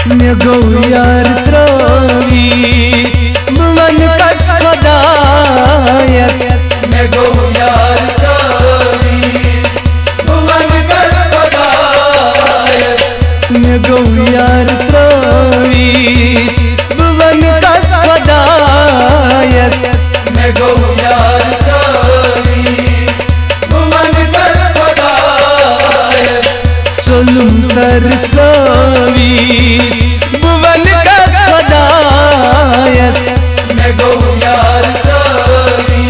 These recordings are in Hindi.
मे गौ यार त्रावी मन कस खदायस मे गौ यार त्रावी मन कस खदायस मे गौ यार त्रावी मन कस खदायस मे गौ यार त्रावी मन कस खदायस चलुम तरसावी भुवन कस खदायस मे गौ यार त्रावी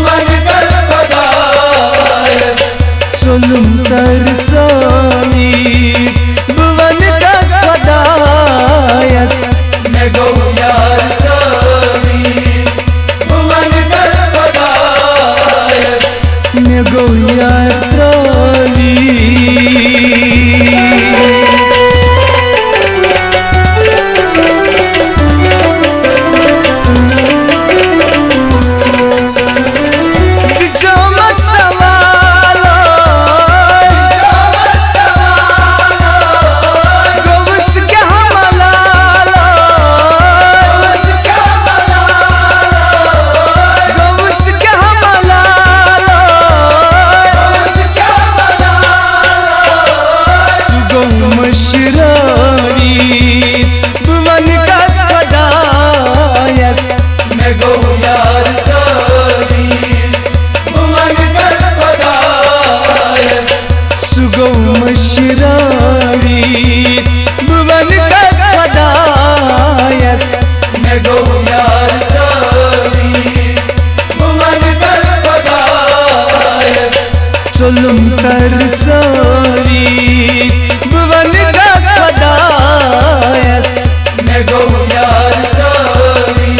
मन कस खदायस चलुम तरसावी भुवन कस खदायस मे गौ यार त्रावी मन कस खदायस मे गौ यार त्रावी मे गौ यार त्रावी मन कस खदायस सुगौ मशरावी भुवन कस खदायस मे गौ यार त्रावी मन कस खदायस चलुम तरसावी भुवन कस खदायस मे गौ यार त्रावी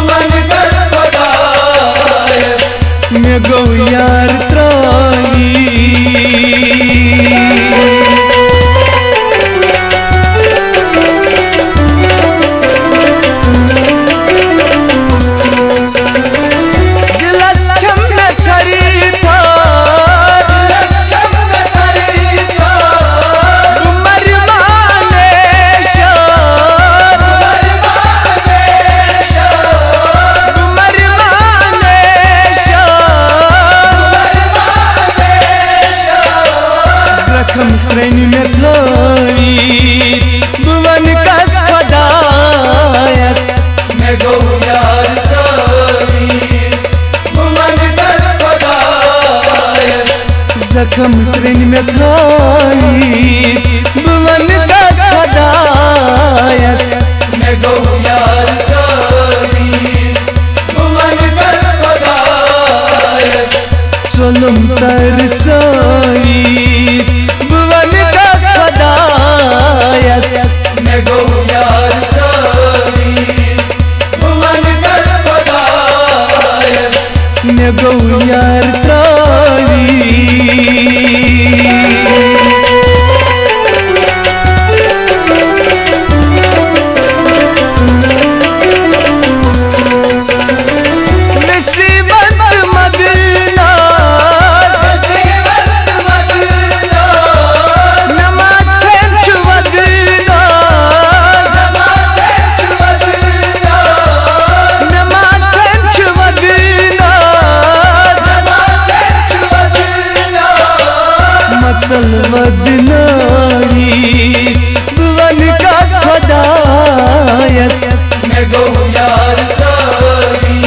मन कस खदायस मे गौ यार त्रावी दिलस छम थरी था रखम श्रेणी में थावी भुवन कस खदायस मे गौ यार त्रावी मन कस खदायस जखम श्रेणी में थावी भुवन कस खदायस मे गौ यार त्रावी मन कस खदायस चलुम तरसावी भुवन कस खदायस मे गौ यार त्रावी मन कस खदायस मे गौ यार त्रावी चल वदनावी भुवन कस खदायस मे गौ यार त्रावी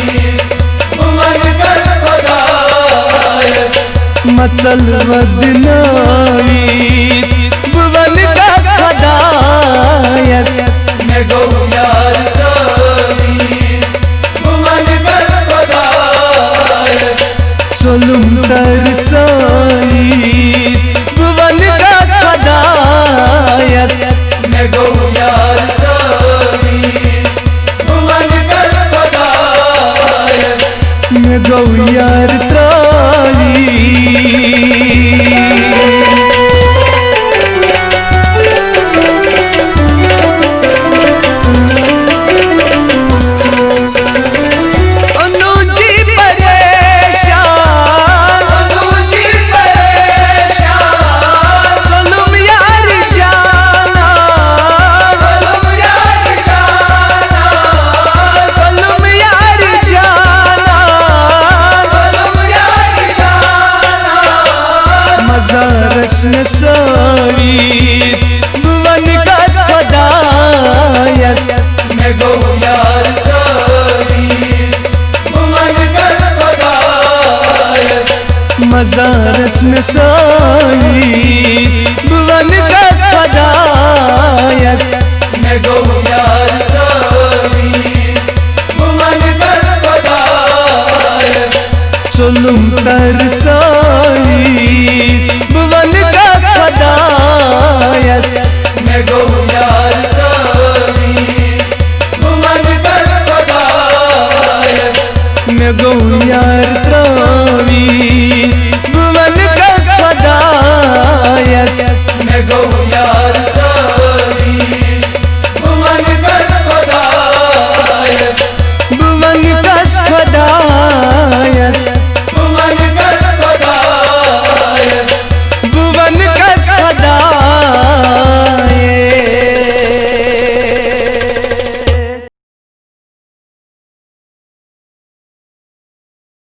मन कस खदायस मचल वदनावी भुवन कस खदायस मे गौ यार त्रावी मन कस खदायस चलुम तरसावी भुवन कस खदायस मे गौ यार त्रावी मन कस खदायस मे गौ यार त्रावी। सावी भुवन कस खदायस मैं गौ यार तारी भुवन कस खुदायस मजारस में सावी भुवन कस खदायस मैं गौ यार तारी भुवन कस खुदायस चुलुम तरसाई भुवन कस खदायस मैं गौ यार तारी भुवन कस खुदायस मैं गौ यार त्रावी भुवन कस खदायस मैं गौ यार